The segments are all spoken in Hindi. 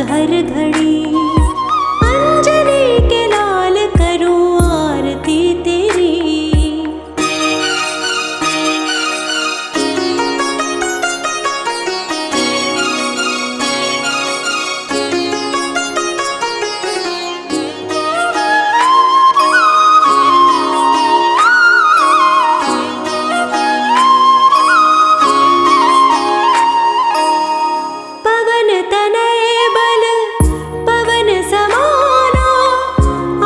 हर घड़ी। अंजनी के लाल करूं आरती तेरी। पवन तनय बल पवन समाना,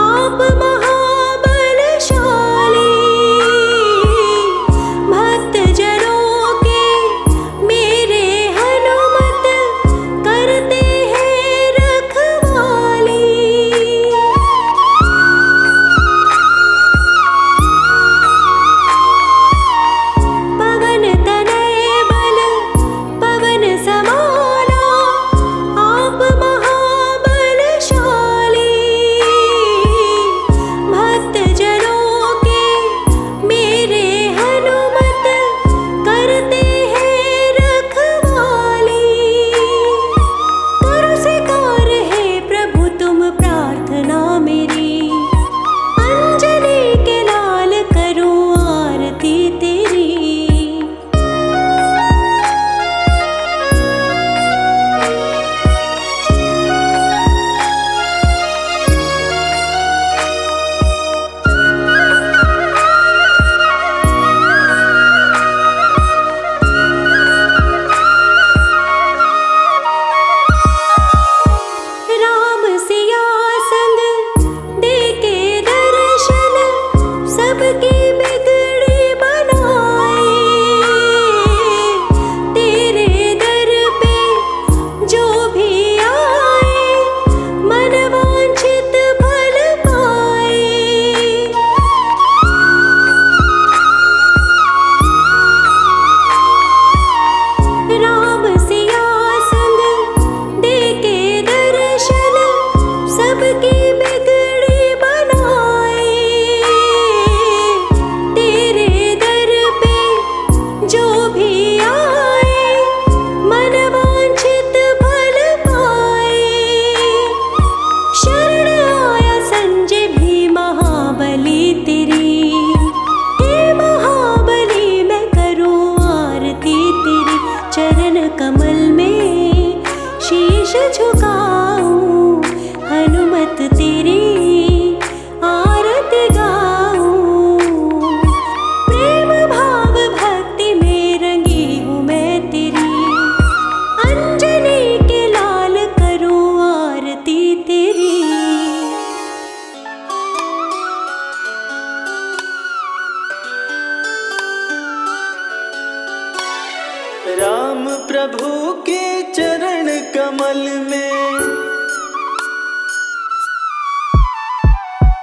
आप महाबलशाली। भक्त जनों के मेरे हनुमत करते हैं रखवाली। पवन तनय बल पवन समाना, आप महाबलशाली। भक्त जनों के मेरे हनुमत करते हैं रखवाली। करो स्वीकार है प्रभु तुम प्रार्थना मेरी। अंजनी के लाल करूं आरती तेरी। राम सिया संग दे के दर्शन, सबकी बिगड़ी बनाए। तेरे दर पे जो भी आए, मन वांछित फल पाए। राम सिया संग दे के दर्शन, सबकी बिगड़ी बनाए। तेरे दर पे जो भी आए, मन वांछित फल पाए। शरण आया संजय भी महाबली तेरी। हे महाबली मैं करूं आरती तेरी। चरण कमल में शीश झुकाऊं, हनुमत तेरी आरती गाऊं। प्रेम भाव भक्ति में रंगी हूँ मैं तेरी। अंजनी के लाल करूं आरती तेरी। राम प्रभु के चरण कमल में,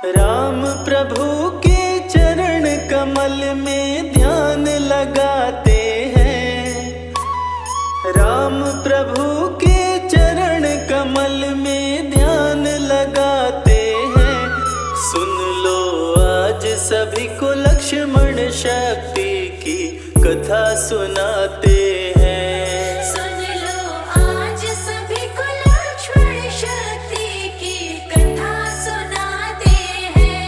राम प्रभु के चरण कमल में ध्यान लगाते हैं। राम प्रभु के चरण कमल में ध्यान लगाते हैं। सुन लो आज सभी को लक्ष्मण शक्ति की कथा सुनाते हैं। सुन लो आज सभी को लक्ष्मण शक्ति की कथा सुनाते हैं।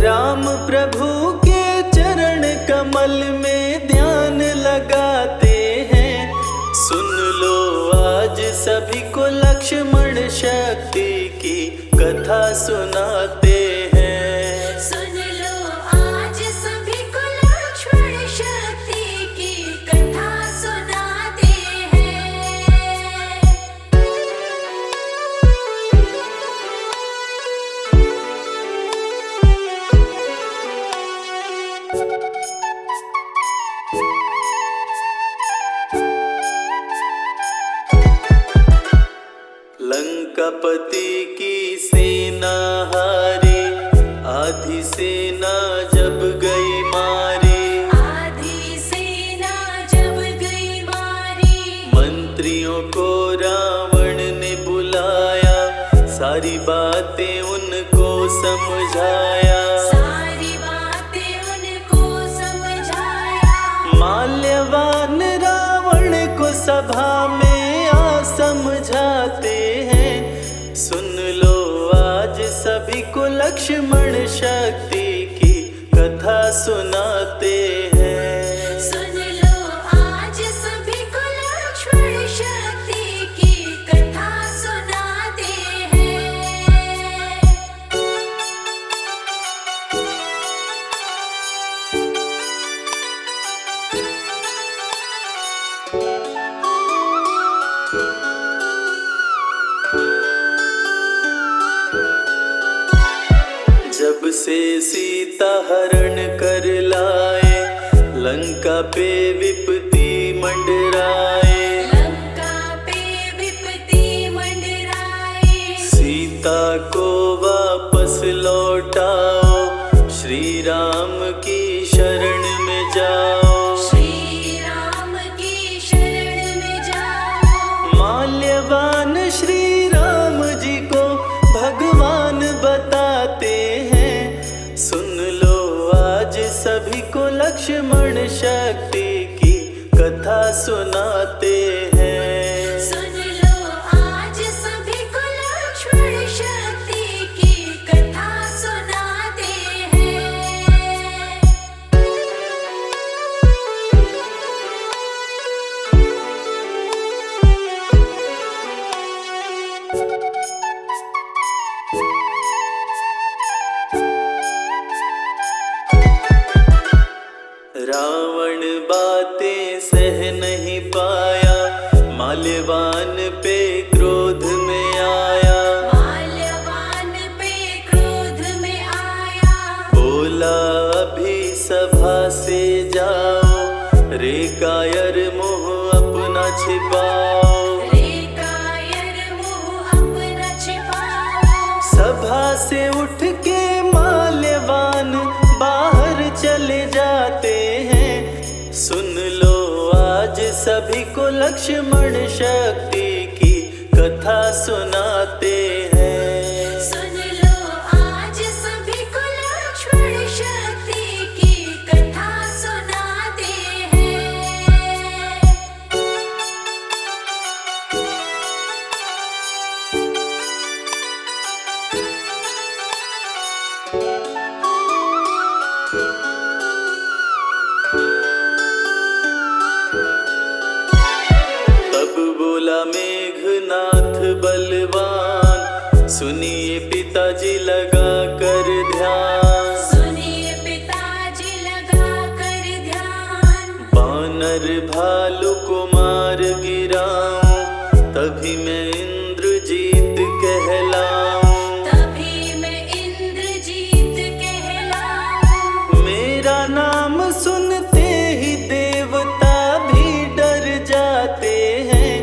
राम प्रभु के चरण कमल में ध्यान लगाते हैं। सुन लो आज सभी को लक्ष्मण शक्ति की कथा सुनाते हैं। सुन लो आज सभी को लक्ष्मण शक्ति की कथा सुनाते हैं। लंकापति की सेना हारी, आधी सेना जब गई मारी। आधी सेना जब गई मारी, मंत्रियों को रावण ने बुलाया, सारी बातें उनको समझाया। सारी बातें उनको समझाया। माल्यवान रावण को सभा में आ समझाया। लक्ष्मण शक्ति की कथा सुनाते हैं। सुन लो आज सभी को लक्ष्मण शक्ति की कथा सुनाते हैं। जब से सीता हरण कर लाए, लंका पे विपत्ति मंडराए। लंका पे विपत्ति मंडराए। सीता को वापस लौटाओ, श्री राम की शरण में जाओ। श्री राम की शरण में जाओ। माल्यवान श्री राम जी को भगवान बताते हैं। सुन लो आज सभी को लक्ष्मण शक्ति की कथा सुनाते हैं। सुन लो आज सभी को लक्ष्मण शक्ति की कथा सुनाते हैं। रावण बातें सह नहीं पाया, माल्यवान पे क्रोध में आया। माल्यवान पे क्रोध में आया। बोला अभी सभा से जाओ, रे कायर मुँह अपना छिपाओ। रे कायर मुँह अपना छिपाओ। सभा से उठ के माल्यवान बाहर चले जाते हैं। सुन लो आज सभी को लक्ष्मण शक्ति की कथा सुनाते हैं। सुन लो आज सभी को लक्ष्मण शक्ति की कथा सुनाते हैं। तब बोला मेघनाथ बलवान, सुनिए पिताजी लगा कर ध्यान। सुनिए पिताजी लगा कर ध्यान। बानर भालू को मार गिराऊं, तभी मैं इंद्रजीत कहलाऊं। तभी मैं इंद्रजीत कहलाऊं। मेरा नाम सुनते ही देवता भी डर जाते हैं।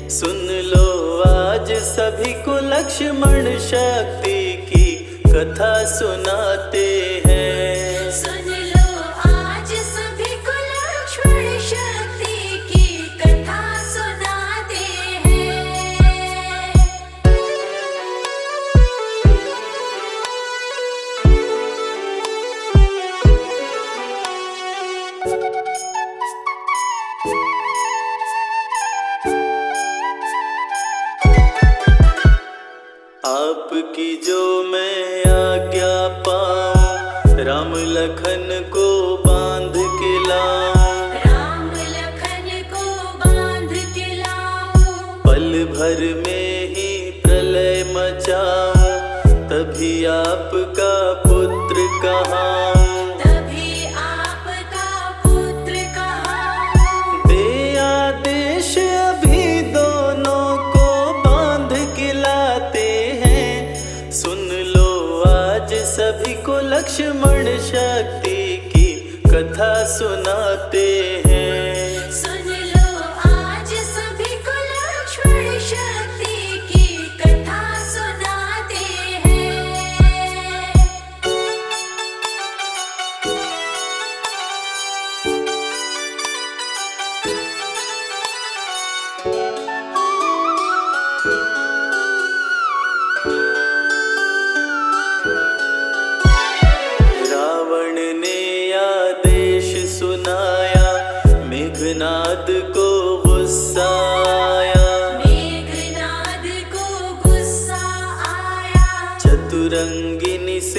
सुन लो आज सभी को लक्ष्मण शक्ति की कथा सुनाते हैं। सुन लो आज सभी को लक्ष्मण शक्ति की कथा सुनाते हैं। आपकी जो मैं आज्ञा पाऊं, राम लखन को बांध के लाऊं। राम लखन को बांध के लाऊं। पल भर में ही प्रलय मचाऊं, तभी आपका पुत्र कहाऊं। तभी आपका पुत्र कहाऊं। दे आदेश अभी दोनों को बांध के लाते हैं। सुन लो आज सभी को लक्ष्मण शक्ति की कथा सुनाते हैं। सुन लो आज सभी को लक्ष्मण शक्ति की कथा सुनाते हैं। मेघनाद को गुस्सा आया, मेघनाद को गुस्सा आया। चतुरंगिनी से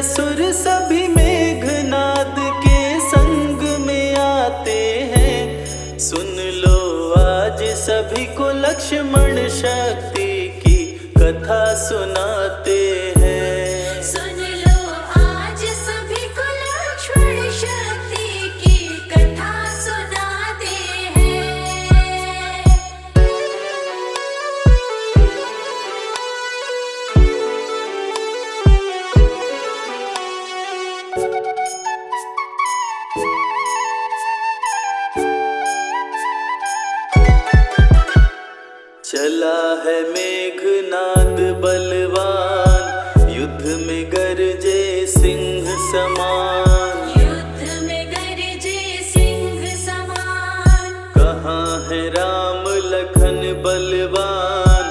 असुर सभी मेघनाद के संग में आते हैं। सुन लो आज सभी को लक्ष्मण शक्ति की कथा सुनाते हैं। सुन लो आज सभी को लक्ष्मण शक्ति की कथा सुनाते हैं। चला है मेघनाद बलवान, युद्ध में गरजे सिंह समान। युद्ध में गरजे सिंह समान। कहाँ है राम लखन बलवान,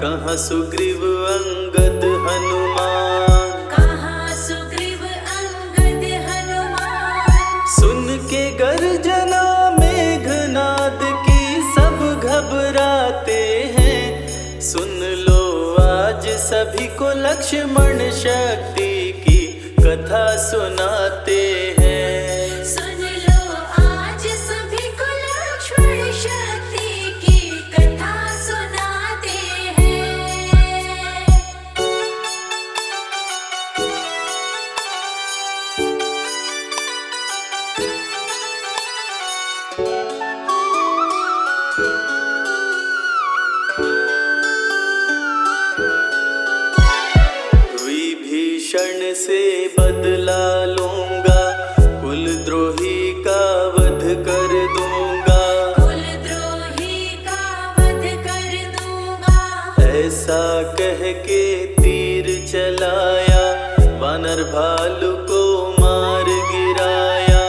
कहाँ सुग्रीव अंगद हनुमान। कहाँ सुग्रीव अंगद हनुमान। सुन के गर्जना मेघनाद की सब घबराते हैं। सुन लो आज सभी को लक्ष्मण शक्ति की कथा सुनाते हैं। सुन लो आज सभी को लक्ष्मण शक्ति की कथा सुनाते हैं। विभीषण से बदला लूंगा, कुलद्रोही का वध कर दूंगा। कुलद्रोही का वध कर दूंगा। ऐसा कह के तीर चलाया, वानर भालू को मार गिराया।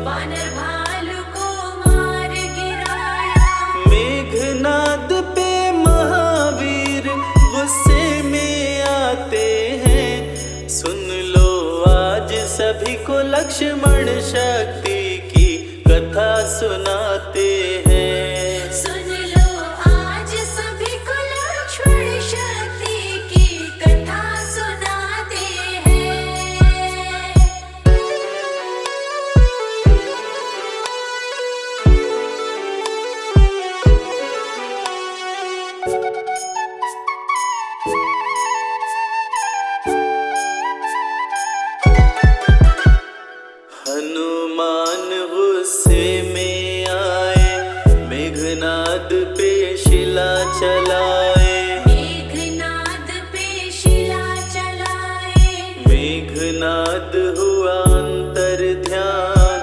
वानर भालू को मार गिराया। मेघनाद पे महावीर गुस्से में आते हैं। सुन लो आज सभी को लक्ष्मण शक्ति की कथा सुनाते हैं। सुन लो आज सभी को लक्ष्मण शक्ति की कथा सुनाते हैं। हनुमान गुस्से में आए, मेघनाद पे शिला चलाए। मेघनाद पे शिला चलाए। मेघनाद हुआ अंतर ध्यान,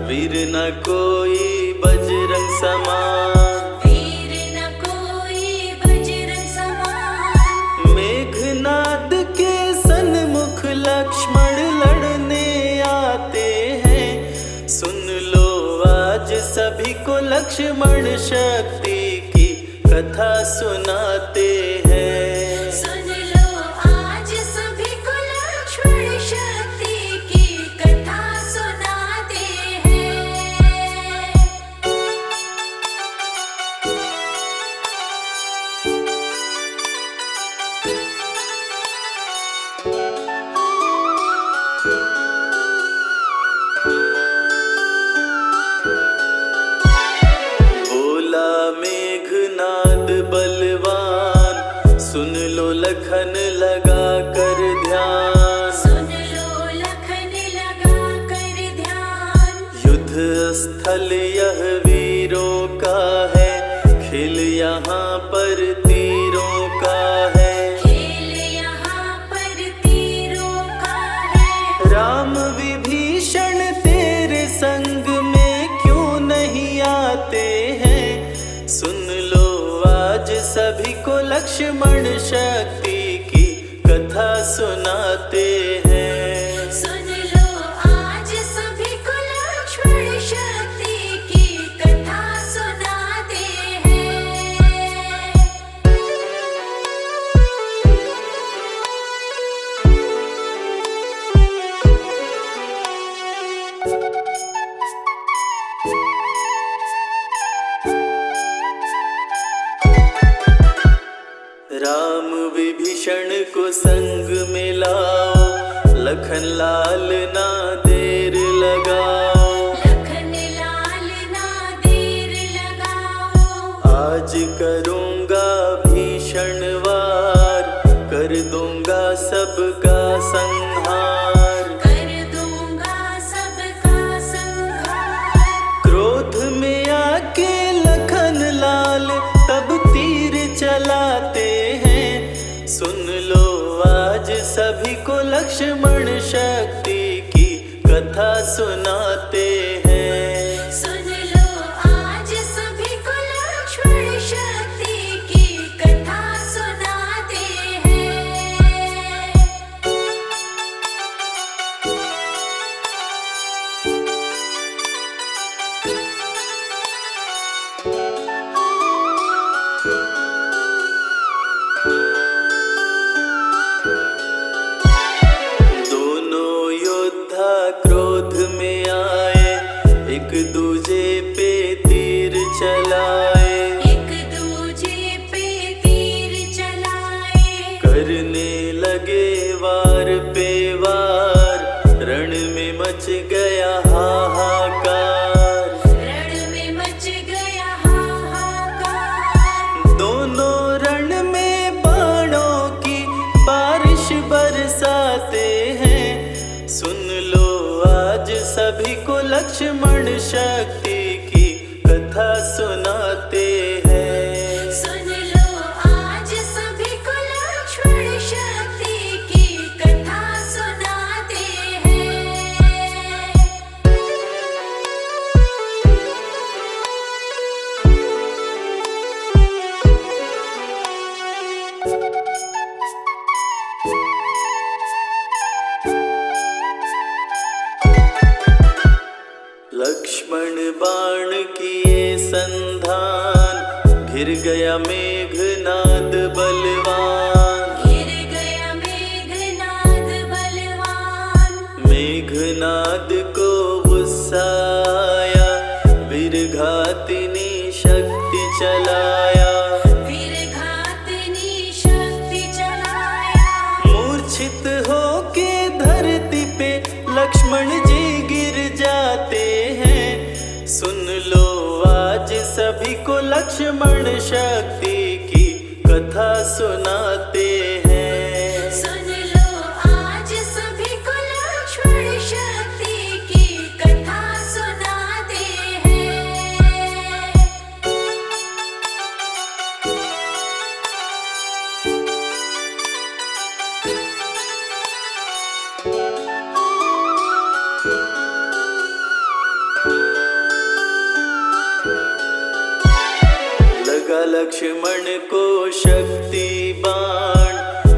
वीर न कोई बजरंग समान। वीर न कोई बजरंग समान। मेघनाद के सन्मुख लक्ष्मण लड़ने आते हैं। सुन लो आज सभी को लक्ष्मण शक्ति की कथा सुनाते हैं। सुन लो आज सभी को लक्ष्मण शक्ति की कथा सुनाते हैं। बोला मेघनाद बलवान, सुन लो लखन लगा कर ध्यान। सुन लो लखन लगा कर ध्यान। युद्ध स्थल यह वीरों का है, खेल यहाँ पर तीरों का है। खेल यहाँ पर तीरों का है। राम विभीषण तेरे संग में क्यों नहीं आते हैं। सुन लो आज सभी को लक्ष्मण शक्ति की कथा सुनाते हैं। सुन लो आज सभी को लक्ष्मण शक्ति की कथा सुनाते हैं। राम विभीषण को संग में लाओ, लखन लाल ना देर लगाओ, लखन लाल ना देर लगाओ। आज करूँगा भीषण वार, कर दूँगा सबका संहार, कर दूंगा सबका संहार। क्रोध में आके लखन लाल तब तीर चलाते हैं। सुन लो आज सभी को लक्ष्मण शक्ति की कथा सुनाते हैं। सुन लो आज सभी को लक्ष्मण शक्ति की कथा सुनाते हैं। दोनों योद्धा क्रोध में आए, एक दूजे पे तीर चलाए, एक दूजे पे तीर चलाए। करने लगे वार पे वार, रण में मच गया हाहाकार, रण में मच गया हाहाकार। दोनों रण में बाणों की बारिश बरसाते हैं। सुन लो आज सभी को लक्ष्मण शक्ति की कथा सुनाते हैं। सुन लो आज सभी को लक्ष्मण शक्ति की कथा सुनाते हैं। लक्ष्मण बाण किए संधान, घिर गया मेघनाद बलवान, घिर गया मेघनाद बलवान। मेघनाद को गुस्सा आया, वीरघातिनी शक्ति चलाया, वीरघातिनी शक्ति चलाया। मूर्छित होके धरती पे लक्ष्मण जी गिर जाते हैं। सुन लो आज सभी को लक्ष्मण शक्ति की कथा सुनाते हैं। सुन लो आज सभी को लक्ष्मण शक्ति की कथा सुनाते हैं। लगा लक्ष्मण को शक्ति बाण,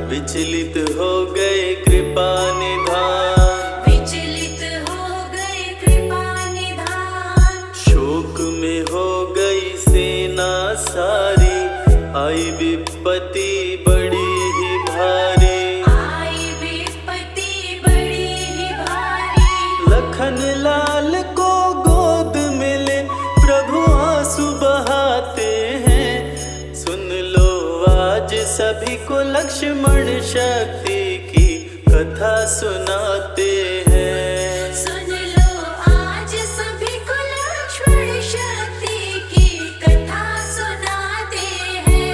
विचलित हो गए कृपा निधान, विचलित हो गए कृपा निधान। शोक में हो गई सेना सारी, आई विपत्ति बड़ी ही भारी, आई विपत्ति बड़ी ही भारी। लखन लाल को गोद में ले प्रभु आंसू बहाते हैं। सुन लो आज सभी को लक्ष्मण शक्ति की कथा सुनाते हैं। सुन लो आज सभी को लक्ष्मण शक्ति की कथा सुनाते हैं।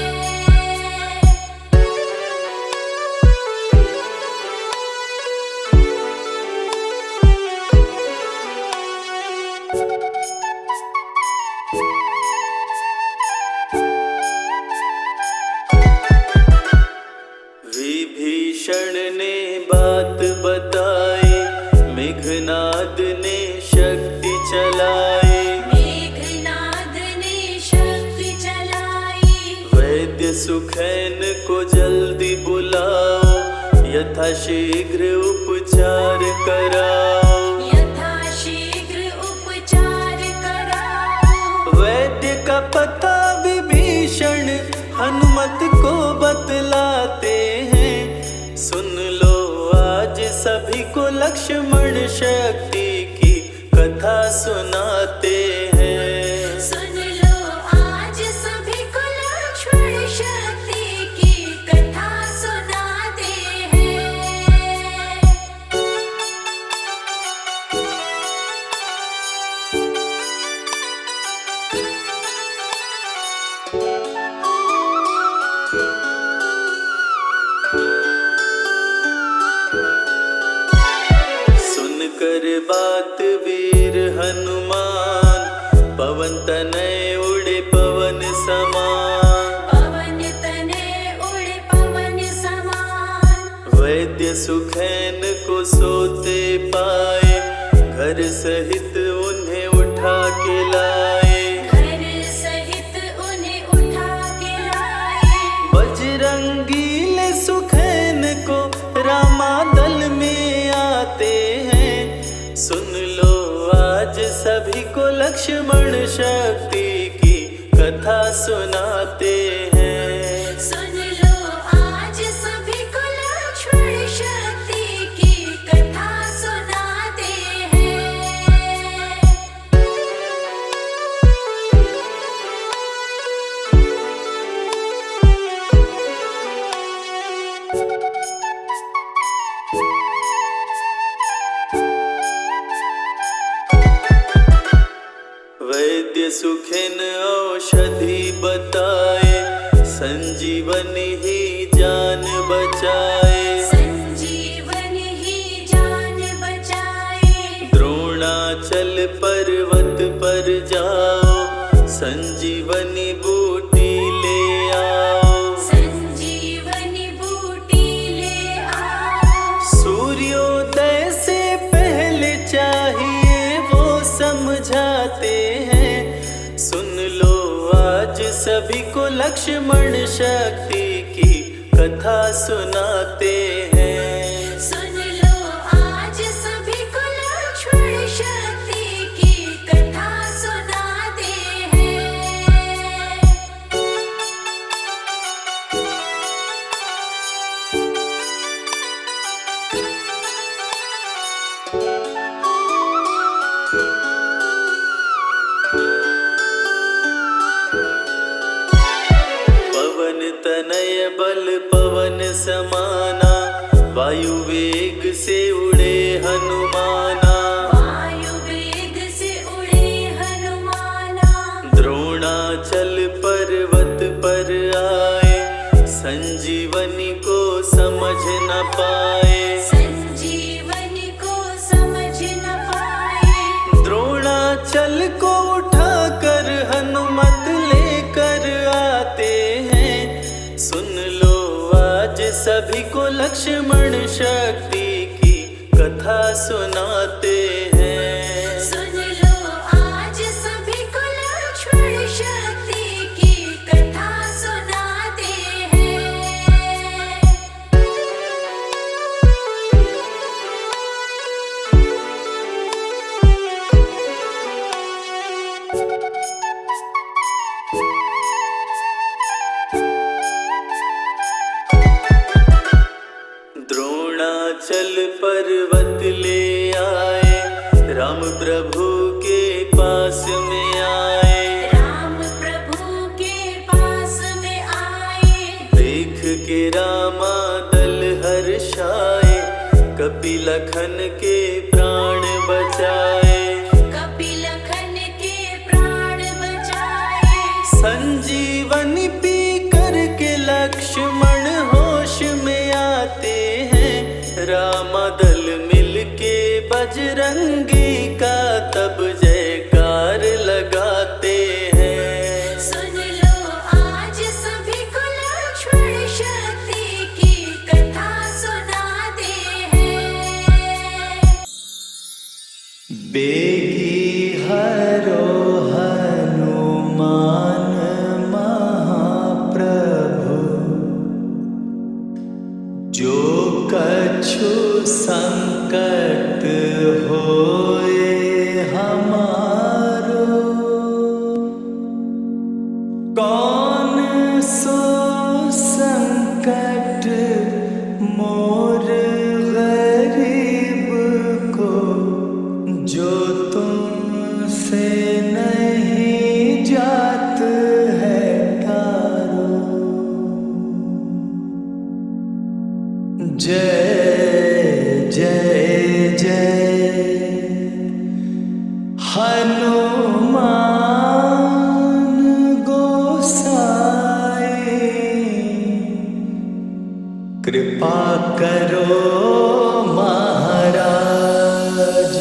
विभीषण ने बात बताई, मेघनाद ने शक्ति चलाई, मेघनाद ने शक्ति चलाई। वैद्य सुखैन को जल्दी बुलाओ, यथाशीघ्र उपचार कराओ, यथाशीघ्र उपचार कराओ। वैद्य का पता विभीषण हनुमत को बतलाते हैं। सुन लो आज सभी को लक्ष्मण शक्ति की कथा सुनाते हैं। सुन लो आज सभी को लक्ष्मण शक्ति की कथा सुनाते हैं। कर बात वीर हनुमान, पवन तनय उड़े पवन समान। पवन तनय उड़े पवन समान। वैद्य सुखैन को सोते पाए, घर सहित उन्हें उठा के लाए। घर सहित उन्हें उठा के लाए। बजरंगी ले सुखैन को रामादल में आते हैं। सुन लो आज सभी को लक्ष्मण शक्ति की कथा सुनाते हैं। सुन लो आज सभी को लक्ष्मण शक्ति की कथा सुनाते हैं। वैद्य सुखिन औषधि बताए, संजीवनी ही जान बचाए। संजीवनी ही जान बचाए। द्रोणाचल पर्वत पर जाओ, संजीवनी बूटी ले आओ। संजीवनी बूटी ले आओ। सूर्योदय से पहले चाहिए वो समझाते हैं। सुन लो आज सभी को लक्ष्मण शक्ति की कथा सुनाते हैं। सुन लो आज सभी को लक्ष्मण शक्ति की कथा सुनाते हैं। पवन तनय बल पवन समाना, वायु वेग से उड़े हनुमाना। वायु वेग से उड़े हनुमाना। द्रोणाचल पर्वत पर आए, संजीवनी को समझ न पाए। संजीवनी को समझ न पाए। द्रोणाचल को उठाकर हनुमत लेकर आते हैं। सुन लो आज सभी को लक्ष्मण शक्ति की कथा सुनाते हैं। सुन लो आज सभी को लक्ष्मण शक्ति की कथा सुनाते हैं। द्रोणाचल पर्वत ले आए, राम प्रभु के पास में आए। राम प्रभु के पास में आए। देख के रामादल हर्षाए, कपिलखन के प्राण बचाए। कपिलखन के प्राण बचाए। संजीवनी पी करके लक्ष्मण होश में आते हैं। रामादल मिलके बजरंगी का तब जयकार लगाते हैं। सुन लो आज सभी को लक्ष्मण शक्ति की कथा सुनाते हैं। बेगी हरो हनुमान महाप्रभु, जो कछु संकट होए हमारो। कौन सो संकट मोर गरीब को, जो तुमसे नहीं जात है टारो। जय जय जय हनुमान गोसाई, कृपा करो महाराज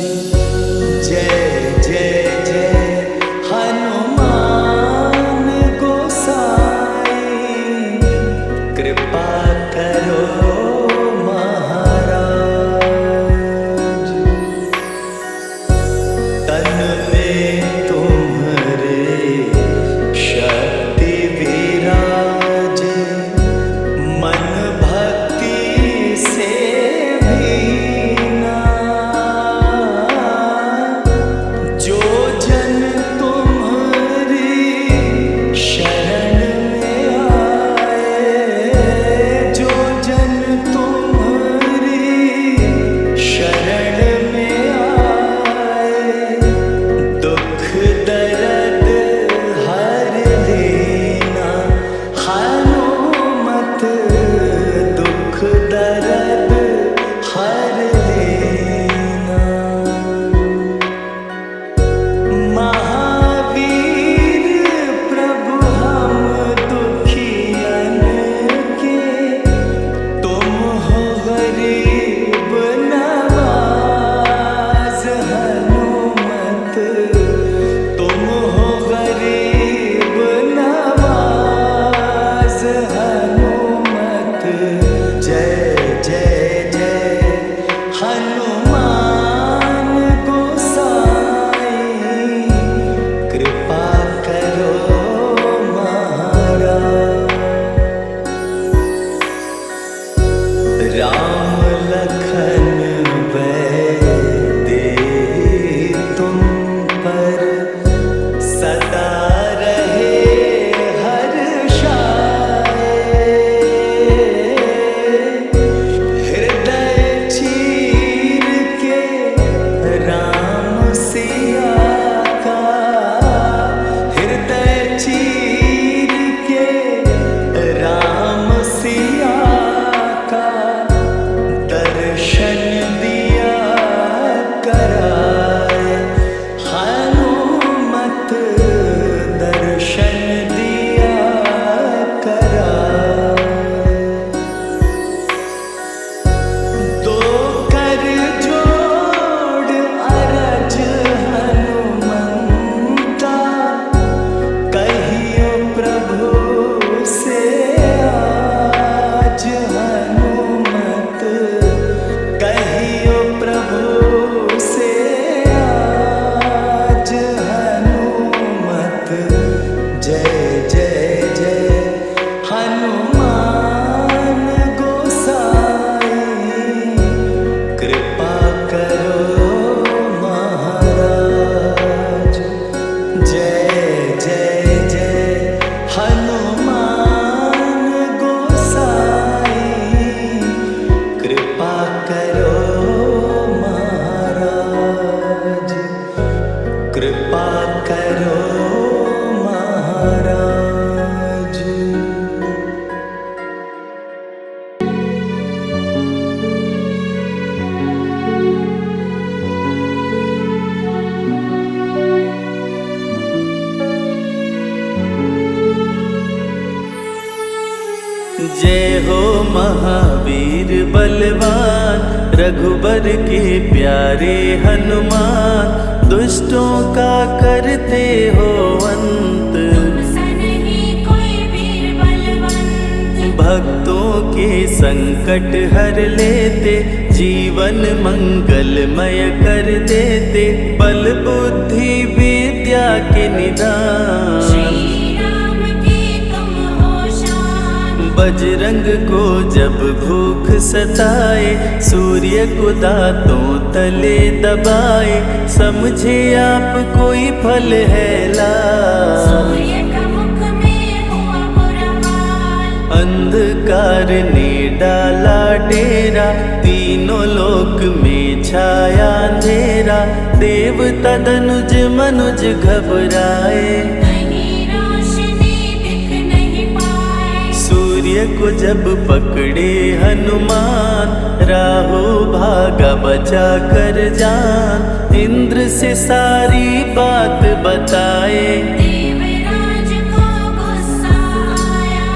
महावीर बलवान, रघुबर के प्यारे हनुमान, दुष्टों का करते हो अंत, तुमसा नहीं कोई वीर बलवंत। भक्तों के संकट हर लेते, जीवन मंगलमय कर देते, बल बुद्धि विद्या के निदान, श्री राम की तुम हो शान। बजरंग को जब भूख सताए, सूर्य को दांतों तले दबाए, समझे आप कोई फल है लाल, सूर्य का मुख में हुआ बुरा हाल। अंधकार ने डाला डेरा, तीनों लोक में छाया अंधेरा, देवता धनुज मनुज घबराए, कहीं रोशनी दिख नहीं पाए। सूर्य को जब पकड़े हनुमान, राहु भागा बचा कर जान, इंद्र से सारी बात बताए, देवराज को गुस्सा आया।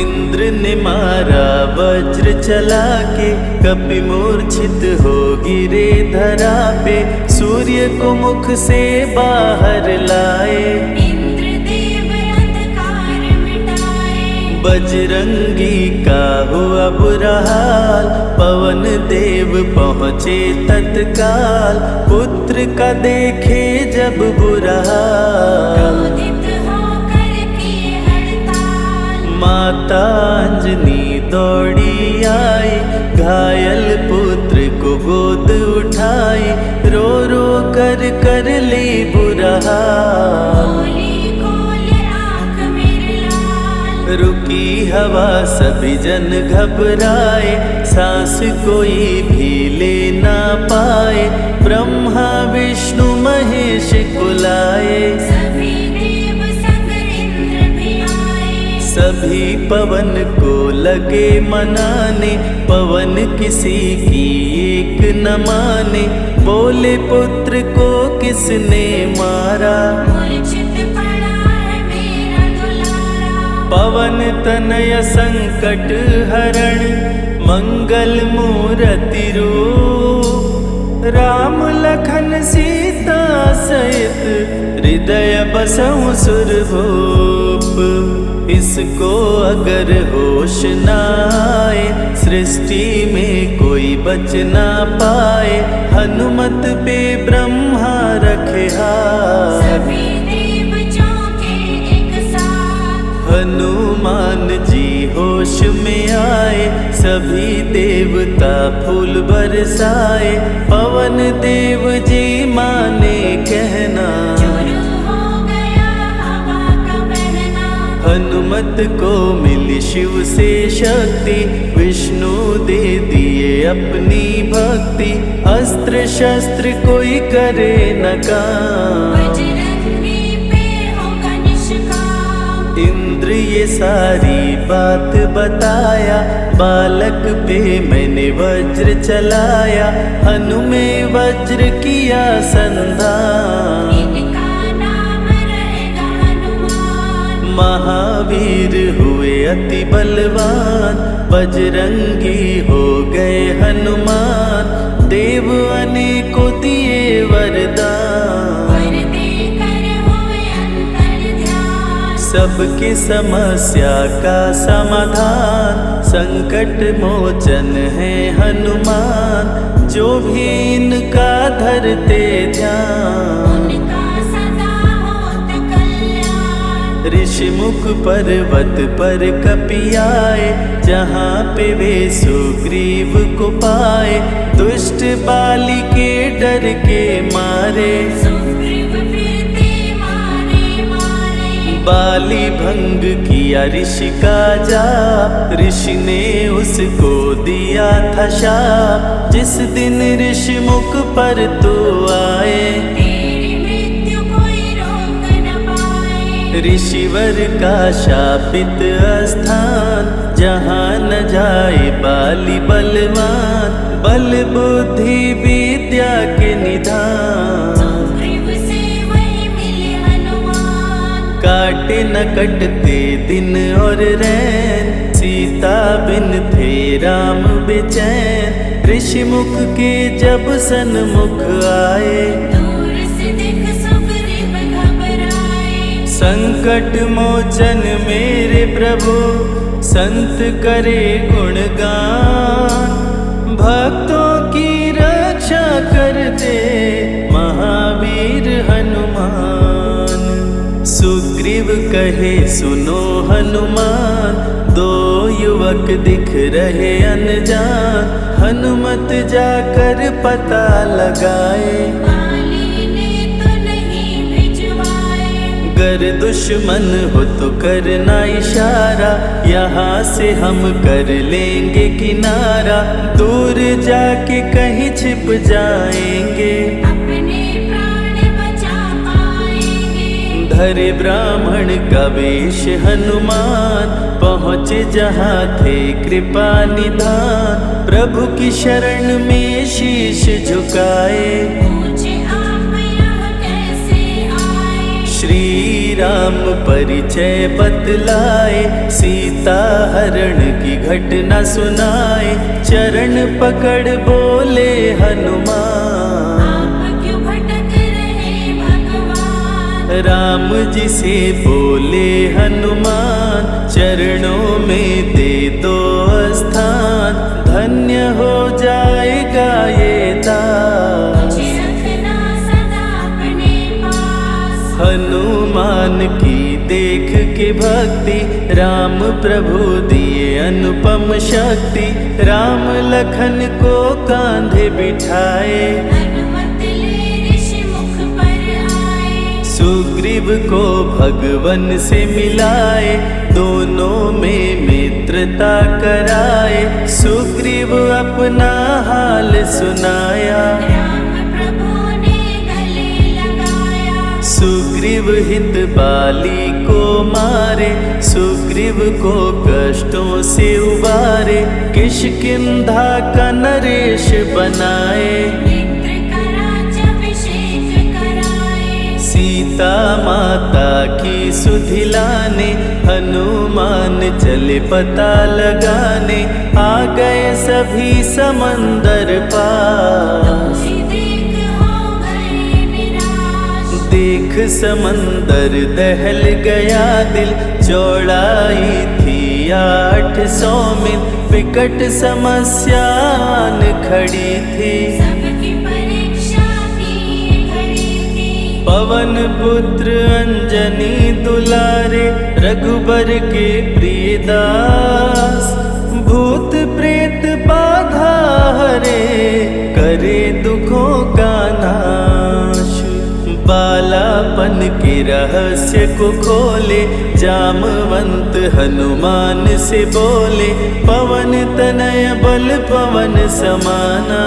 इंद्र ने मारा वज्र चला के, कपि मूर्छित हो गिरे धरा पे, सूर्य को मुख से बाहर लाए, इंद्रदेव अंधकार मिटाए। बजरंगी का हुआ बुरा हाल, पवन देव पहुँचे तत्काल, पुत्र का देखे जब बुरा हाल, क्रोधित होकर किए हड़ताल। माता अंजनी दौड़ी आई, घायल पुत्र को गोद उठाई, रो रो कर ली बुरा हाल, बोली खोल आँख मेरे लाल। रुकी हवा सभी जन घबराए, सांस कोई भी ले ना पाए, ब्रह्मा विष्णु महेश कुलाए, सभी देव संग इंद्र भी आए। सभी पवन को लगे मनाने, पवन किसी की एक न माने, बोले पुत्र को किसने मारा, मूर्छित पड़ा है मेरा दुलारा। पवन तनय संकट हरण, मंगल मूर्ति रूप, राम लखन सीता सहित, हृदय बसहु सुरभूप। इसको अगर होश न आए, सृष्टि में कोई बच ना पाए, हनुमत पे ब्रह्मा रखे हाथ, सभी देव चौंके एक साथ। हनुमान जी होश में आए, सभी देवता फूल बरसाए, पवन देव जी माने कहना, शुरू हो गया हवा का बहना। हनुमत को मिली शिव से शक्ति, विष्णु दे दिए अपनी भक्ति, अस्त्र शस्त्र कोई करे न काम, बजरंगी पे होगा निष्काम। इंद्र ये सारी बात बताया, बालक पे मैंने वज्र चलाया, हनु में वज्र किया संधान, इनका नाम रहेगा हनुमान। महावीर हुए अति बलवान, बजरंगी हो गए हनुमान, देव अनेकों दिए वरदान, वर देकर हुए अंतर्ध्यान। सबकी समस्या का समाधान, संकट मोचन है हनुमान, जो भी इनका धरते ध्यान, उनका सदा होत कल्याण। ऋषि मुख पर्वत पर कपि आए, जहाँ पे वे सुग्रीव को पाए, दुष्ट बाली के डर के मारे, सुग्रीव फिरते मारे मारे। बाली भंग किया ऋषि का जाप, ऋषि ने उसको दिया था शाप, जिस दिन ऋषि मुख पर तो आए, तेरी मृत्यु कोई रोक न पाए। ऋषिवर का शापित स्थान, जहाँ न जाए बाली बलवान, बल बुद्धि विद्या के निधान, सुग्रीव से वही मिले हनुमान। काटे न कटते दिन और रैन, सीता बिन थे राम बेचैन, ऋषि मुख के जब सन्मुख आए। दूर से दिख सुग्रीव घबराए। संकट मोचन मेरे प्रभु, संत करे गुणगान। भक्तों की रक्षा करते महावीर हनुमान। सुग्रीव कहे सुनो हनुमान, दो युवक दिख रहे अनजान। हनुमत जाकर पता लगाए, वाली ने तो नहीं भिजवाए। गर दुश्मन हो तो करना इशारा, यहाँ से हम कर लेंगे किनारा। दूर जाके कहीं छिप जाएंगे, अपने प्राण बचा पाएंगे। धरे ब्राह्मण का वेश हनुमान, पहुँचे जहाँ थे कृपा निधान। प्रभु की शरण में शीश झुकाए, पूछे आप यहाँ कैसे आए। श्री राम परिचय बतलाए, सीता हरण की घटना सुनाए। चरण पकड़ बोले हनुमान, आप क्यों भटक रहे भगवान। राम जी से बोले हनुमान, चरणों में दे दो स्थान। धन्य हो जाएगा ये दास, मुझे रखना सदा अपने पास। हनुमान की देख के भक्ति, राम प्रभु दिए अनुपम शक्ति। राम लखन को कांधे बिठाए, हनुमत ले ऋषि मुख पर आए। सुग्रीव को भगवन से मिलाए, दोनों में मित्रता कराए। सुग्रीव अपना हाल सुनाया, राम प्रभु ने गले लगाया। सुग्रीव हित बाली को मारे, सुग्रीव को कष्टों से उबारे। किष्किंधा का नरेश बनाए, मित्र का राज्याभिषेक कराए। सीता माता की सुधि लाने, हनुमान चले पता लगाने। आ गए सभी समंदर पार, तुझे देख हो गए निराश। देख समंदर दहल गया दिल। चौड़ाई थी 800 मील, विकट समस्यान खड़ी थी। सबकी परीक्षा की घड़ी थी। पवन पुत्र अंजनी दुलारे, रघुबर के प्रिय दास। भूत प्रेत बाधा हरे, करे दुखों का नाश। बालापन के रहस्य को खोले, जामवंत हनुमान से बोले। पवन तनय बल पवन समाना,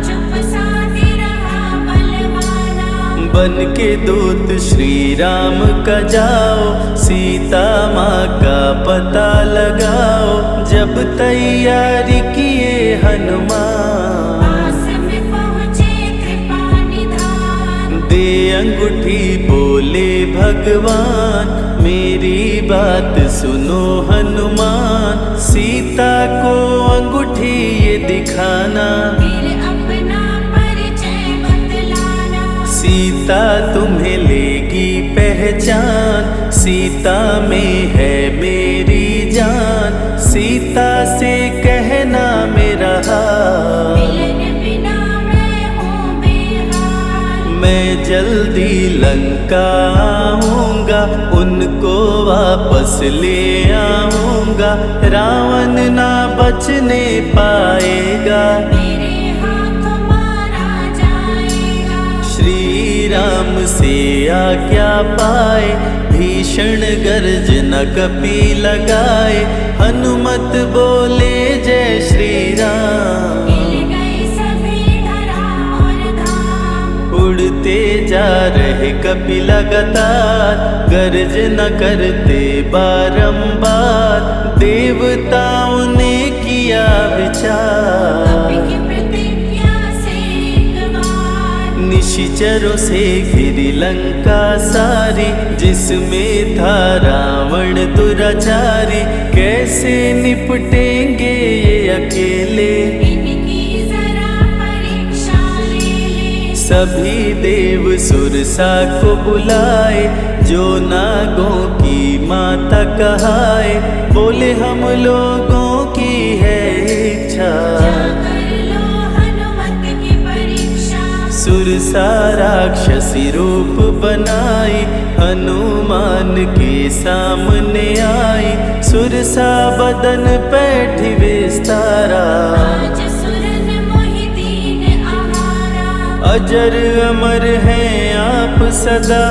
चुप साधे रहा बलवाना। बन के दूत श्री राम का जाओ, सीता माँ का पता लगाओ। जब तैयारी किए हनुमान, पास में पहुँचे कृपा निधान। दे अंगूठी बोले भगवान, मेरी बात सुनो हनुमान। सीता को अंगूठी ये दिखाना, फिर अपना परिचय बतलाना। सीता तुम्हें लेगी पहचान। सीता में है मेरी जान, सीता से कहना मेरा हाल। मिलन बिना मैं हूँ बेहाल। मैं जल्दी लंका आऊँगा, उनको वापस ले आऊँगा। रावण ना बचने पाएगा, मेरे हाथों मारा जाएगा। श्री राम से आज्ञा पाए, भीषण गर्जना कपि लगाए। हनुमत बोले जय श्री राम, हिल गए सभी धरा और धाम। उड़ते जा रहे कपि लगातार, गर्जना करते बारंबार। देवताओं ने किया विचार, कपि की प्रतिज्ञा से एक बार। निशाचरों से घिरी लंका सारी, जिसमें था रावण दुराचारी। कैसे निपटेंगे ये अकेले, इनकी जरा परीक्षा ले ले। सभी देव सुरसा को बुलाए, जो नागों की माता कहाए। बोले हम लोगों की है इच्छा, जाकर लो हनुमत की परीक्षा। सुरसा राक्षसी रूप बनाई, हनुमान के सामने आई। सुरसा बदन पैठ विस्तारा, आज सुरन मोहि दीन आहारा। अजर अमर हैं आप सदा,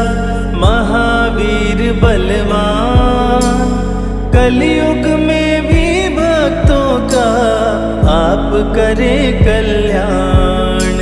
महावीर बलवान। कलयुग में भी भक्तों का आप करें कल्याण।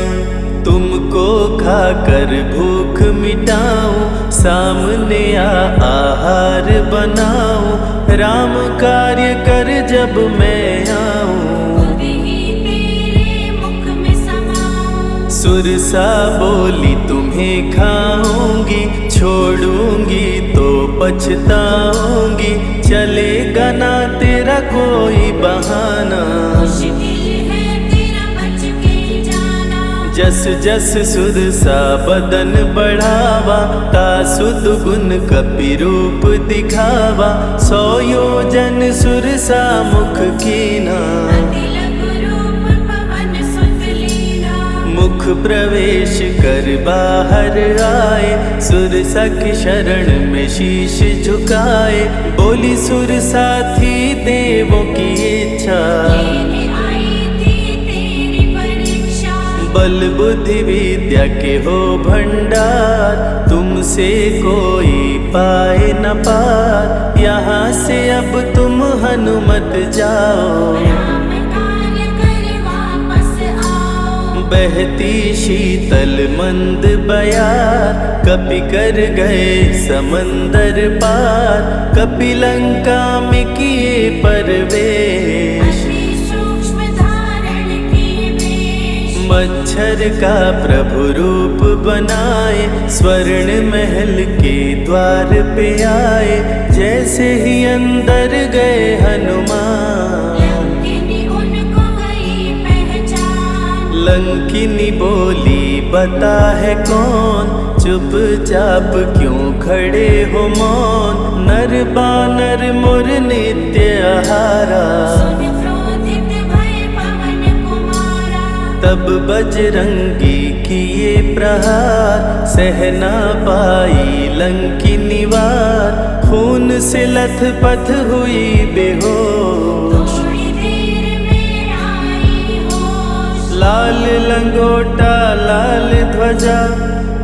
तुमको खाकर भूख मिटाऊं, सामने आहार बनाऊं। राम कार्य कर जब मैं आऊं, खुद ही तेरे मुख में समाऊं। सुरसा बोली तुम्हें खाऊंगी, छोड़ूंगी तो पछताऊंगी। चलेगा ना तेरा कोई बहाना, मुश्किल है तेरा बच के जाना। जस जस सुरसा बदन बढ़ावा, तासुद गुण कपि रूप दिखावा। 100 योजन सुरसा मुख कीना, अति लघु रूप पवन सुत लीना। मुख प्रवेश कर बाहर आए, सुरसा की शरण में शीश झुकाए। बोली सुरसा थी देवों की इच्छा, लेने आई थी तेरी परीक्षा। बल बुद्धि विद्या के हो भंडार, तुमसे कोई पाए न पार। यहाँ से अब तुम हनुमत जाओ, राम कार्य कर वापस आओ। बहती शीतल मंद बयार, कपि कर गए समंदर पार। कपि लंका में किए परवेश, अति सूक्ष्म धारण किए वेश। मच्छर का प्रभु रूप बनाए, स्वर्ण महल के द्वार पे आए। जैसे ही अंदर गए हनुमान, लंकिनी उनको गई पहचान। लंकिनी बोली बता है कौन, चुपचाप क्यों खड़े हो मौन। नर बानर मोर नित्य आहारा, सुन क्रोधित भय पवन कुमारा। तब बजरंगी किए प्रहार, सहना पाई लंकिनी वार। खून से लथपथ हुई बेहोश, थोड़ी देर में आई होश। लाल लंगोटा लाल ध्वजा,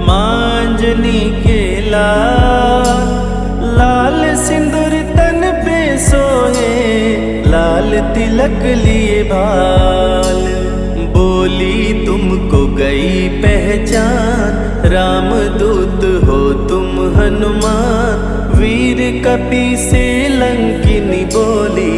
मांजनी के लाल। लाल सिंदूर तन पे सोहे, लाल तिलक लिए बाल। बोली तुमको गई पहचान, रामदूत हो तुम हनुमान। वीर कपि से लंकिनी बोली,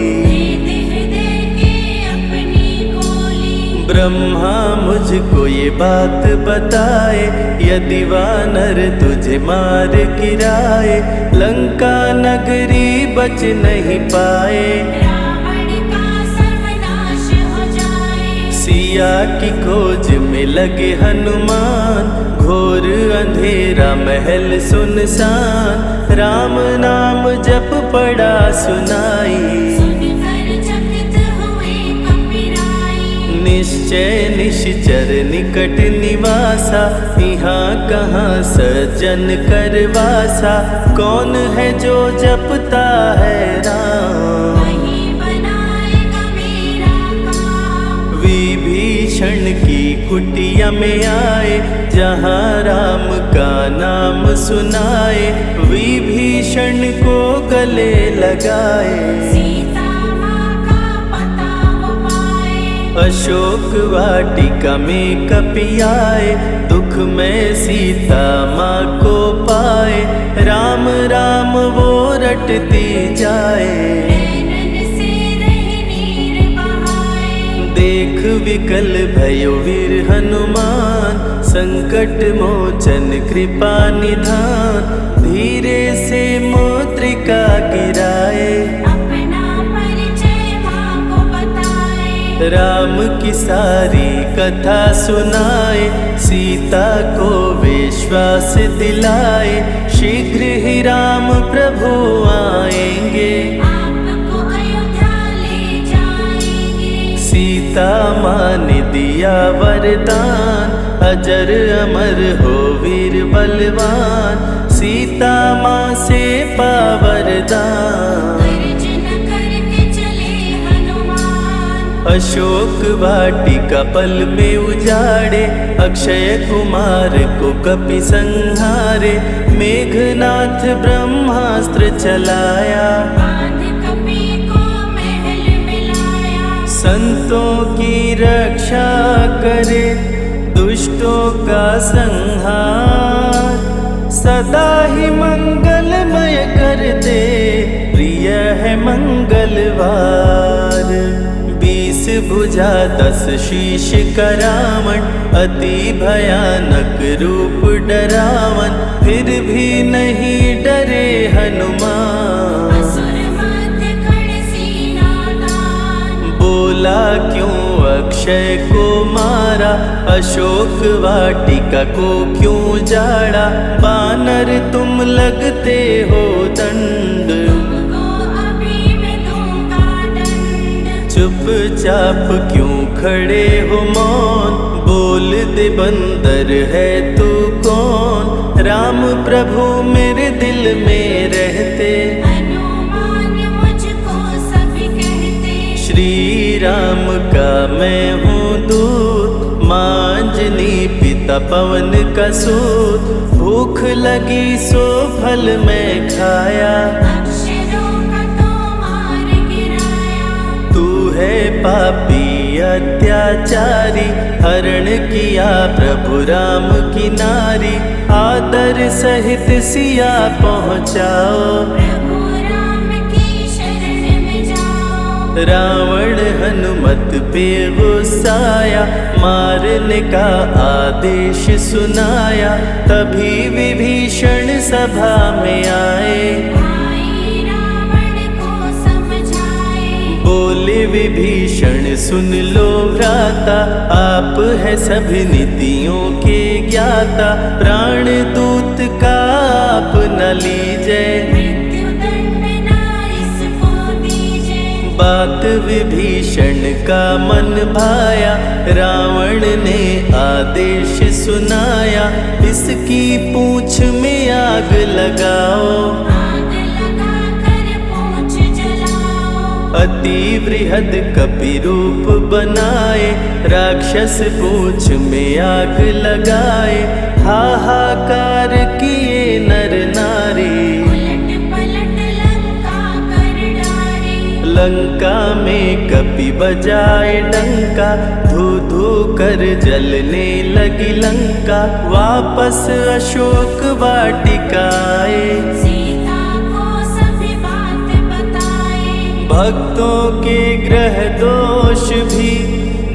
हृदय के अपनी गोली। ब्रह्मा मुझको ये बात बताए, यदि वानर तुझे मार गिराए। लंका नगरी बच नहीं पाए, रावण का सर्वनाश हो जाए। सिया की खोज में लगे हनुमान, घोर अंधेरा महल सुनसान। राम नाम जप पड़ा सुनाई, सुनकर चकित हुए कपिराई। निश्चय निश्चर निकट निवासा, यहाँ कहाँ सज्जन करवासा। कौन है जो जपता है राम, वही बनाएगा मेरा काम। विभीषण की कुटिया में आए, जहाँ राम का नाम सुनाए। विभीषण को गले लगाए, सीता माँ का पता वो पाए। अशोक वाटिका में कपि आए, दुख में सीता माँ को पाए। राम राम वो रटती जाए, नैनन से रह नीर बहाए। देख विकल भयो वीर हनुमान, संकट मोचन कृपा निधान, धीरे से मुद्रिका गिराए, अपना परिचय माँ को बताए। राम की सारी कथा सुनाए, सीता को विश्वास दिलाए, शीघ्र ही राम प्रभु आएंगे, आपको अयोध्या ले जाएंगे। सीता माँ ने दिया वरदान, अजर अमर हो वीर बलवान, सीता माँ से पा वरदान। गर्जन करके चले हनुमान, अशोक वाटिका पल में उजाड़े, अक्षय कुमार को कपि संहारे, मेघनाथ ब्रह्मास्त्र चलाया, बांध कपि को महल मिलाया। संतों की रक्षा करे, दुष्टों का संहार, सदा ही मंगलमय करते, प्रिय है मंगलवार। 20 भुजा 10 शीश का रावण, अति भयानक रूप डरावन, फिर भी नहीं डरे हनुमान। असुर मध्य खड़ सीना तान, बोला क्यों अक्षय को मारा, अशोक वाटिका को क्यों जाड़ा, बानर तुम लगते हो दंड, तुमको अभी मैं दूंगा दंड। चुपचाप क्यों खड़े हो मौन, बोल दे बंदर है तू कौन, राम प्रभु मेरे दिल में रहते, हनुमान मुझको सभी कहते। श्री राम का मैं हूँ दूत, माँ अंजनी पिता पवन का सूत, भूख लगी सो फल मैं खाया, अक्षरों का तो मार गिराया। तू है पापी अत्याचारी, हरण किया प्रभु राम की नारी, आदर सहित सिया पहुँचाओ, प्रभु राम की शरण में जाओ। रावण हनुमत पे गुस्साया, मारने का आदेश सुनाया, तभी विभीषण सभा में आए, भाई रावण को समझाए। बोले विभीषण सुन लो भ्राता, आप है सभी नीतियों के ज्ञाता, प्राण दूत का आप न लीजिए, मृत्यु दंड ना इसको दीजिए। बात विभीषण का मन भाया, रावण ने आदेश सुनाया, इसकी पूंछ में आग लगाओ, आग लगा कर पूंछ जलाओ। अति बृहद कपि रूप बनाए, राक्षस पूंछ में आग लगाए, हाहाकार किए नर नारी, उलट पलट लंका कर डारे। लंका में कपि बजाए डंका, धू धू कर जलने लगी लंका, वापस अशोक वाटिका आए, सीता को सभी बात बताए। भक्तों के ग्रह दोष भी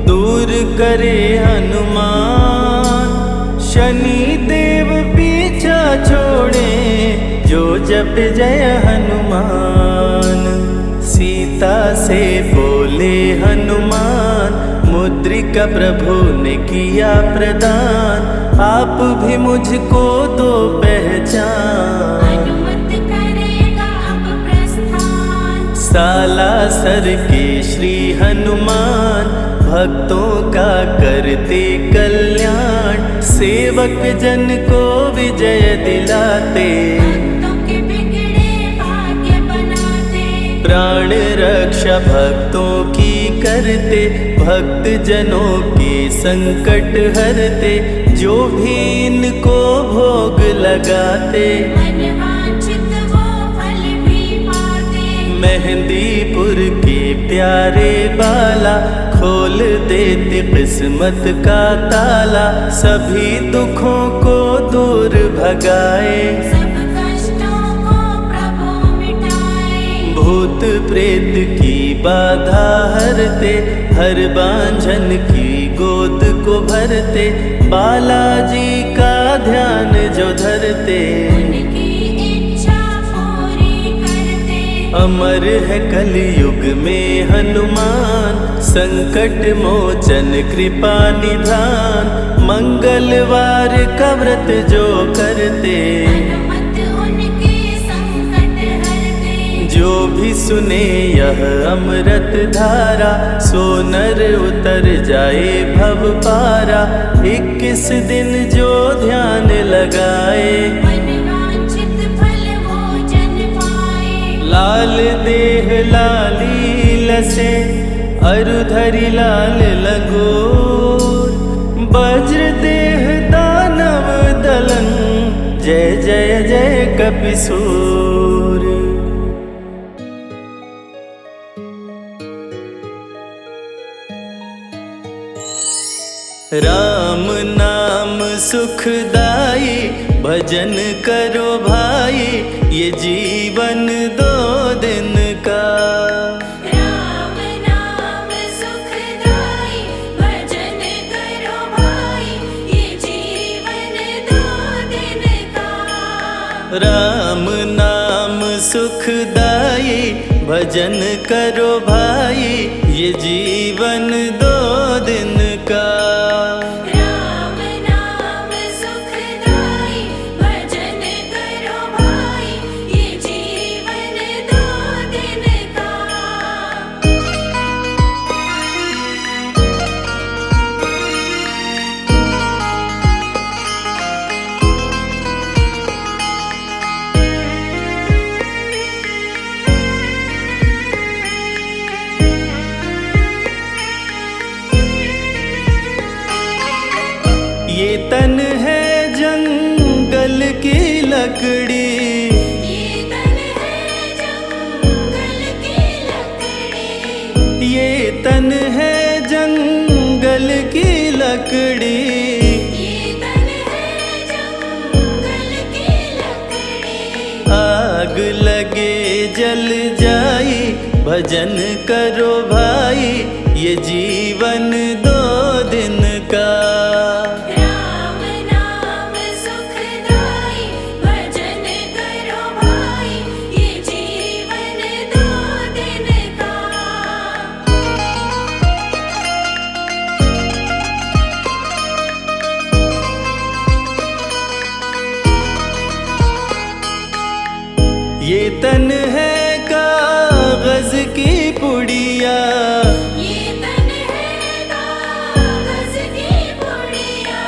दूर करे हनुमान, शनि देव पीछा छोड़े, जो जप जय हनुमान। सीता से बोले हनुमान, मुद्रिका प्रभु ने किया प्रदान, आप भी मुझको दो पहचान। अनुमत करेगा अब प्रस्थान, सालासर के श्री हनुमान, भक्तों का करते कल्याण, सेवक जन को विजय दिलाते, भक्तों के बिगड़े भाग्य बनाते। प्राण रक्षा भक्तों की करते, भक्त जनों के संकट हरते, जो भी इनको भोग लगाते, मनवांछित वो फल भी पाते। मेहंदीपुर के प्यारे बाला, खोल देते किस्मत का ताला, सभी दुखों को दूर भगाए, सब कष्टों को प्रभु मिटाए। भूत प्रेत की बाधा हरते, हर बांझन की गोद को भरते, बालाजी का ध्यान जो धरते, उनकी इच्छा पूरी करते। अमर है कलयुग में हनुमान, संकट मोचन कृपा निधान, मंगलवार का व्रत जो करते, हनुमत उनके संकट हरते। जो भी सुने यह अमृत धारा, सो नर उतर जाए भव पारा। 21 दिन जो ध्यान लगाए, मनवांछित फल वो जन पाए। लाल देह लाली लसे, अरुधरि लाल लंगोर, वज्र देह दानव दलन, जय जय जय कपिसूर। राम नाम सुखदाई, भजन करो भाई, ये जीवन 2 दिन का। राम नाम सुखदाई, भजन करो भाई, ये जीवन 2 दिन का। राम नाम सुखदाई, भजन करो भाई, ये जीवन 2 दिन का। राम नाम सुखदाई, भजन करो भाई, ये जीवन 2 दिन का। ये तन है जंगल की लकड़ी, ये तन है जंगल की लकड़ी। ये तन है जंगल की लकड़ी, ये तन है जंगल की लकड़ी। आग लगे जल जाई, भजन करो भाई, ये जीवन 2 दिन का। राम नाम सुखदाई, भजन करो भाई, ये जीवन 2 दिन का। ये तन है कागज की पुड़िया, ये तन है कागज की पुड़िया।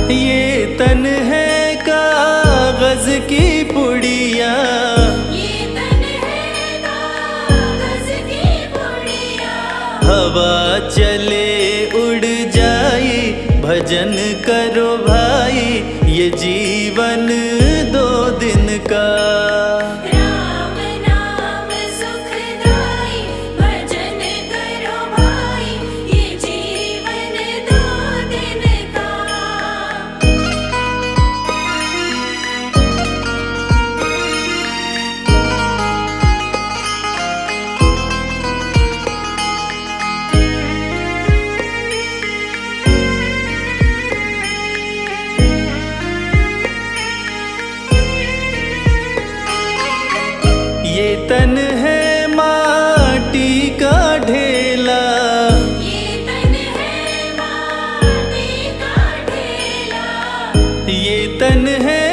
ये तन है कागज की पुड़िया, ये तन है कागज की पुड़िया। हवा चले उड़ जाई, भजन करो भाई, ये जीवन 2 दिन का। राम नाम सुखदाई, भजन करो भाई, ये जीवन 2 दिन का। ये तन है माटी का ढेला, ये तन है माटी का ढेला। ये तन है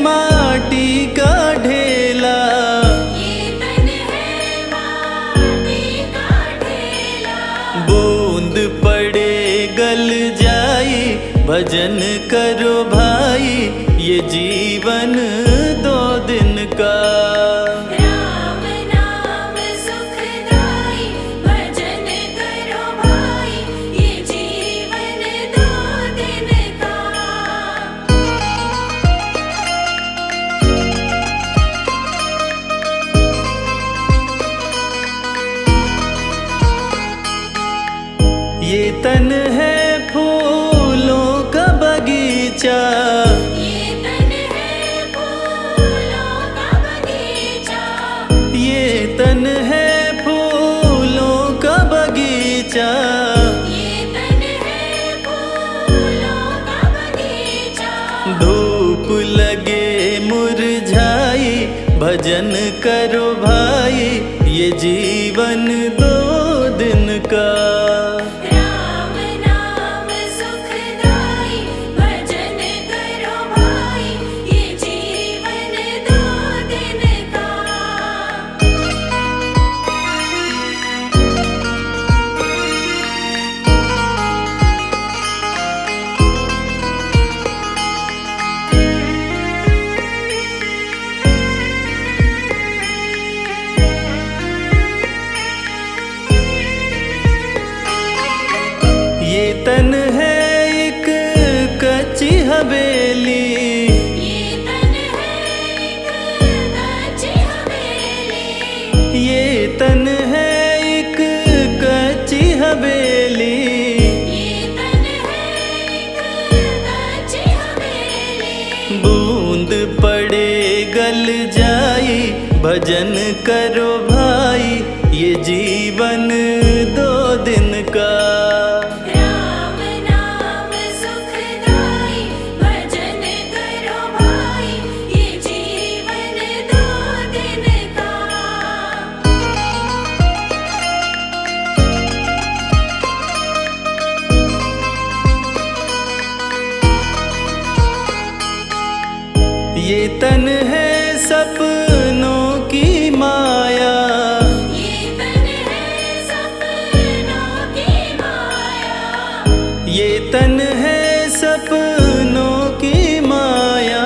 माटी का ढेला, ये तन है माटी का ढेला। बूंद पड़े गल जाई, भजन करो भाई, ये जीवन 2 दिन का। राम नाम सुखदाई, भजन करो भाई, ये जीवन 2 दिन का। ये तन है फूलों का बगीचा, ये तन है फूलों का बगीचा। ये तन है धूप लगे मुरझाई, भजन करो भाई, ये जीवन 2 दिन का। राम नाम सुखदाई, भजन करो भाई, ये जीवन 2 दिन का। ये तन है एक कच्ची हवेली, ये तन है एक कच्ची हवेली, ये तन है एक कच्ची हवेली। ये तन है एक कच्ची हवेली। बूंद पड़े गल जाई, भजन करो भाई, ये जीवन 2 दिन का। राम नाम सुखदाई, भजन करो भाई, ये जीवन 2 दिन का। ये तन है सपनों की माया, ये तन है सपनों की माया, ये तन है सपनों की माया।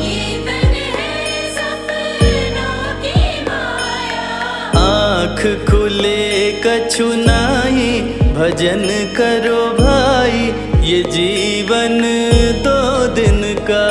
ये तन है सपनों की माया। आँख खुले कछु नाही, भजन करो भाई, ये जीवन 2 दिन का।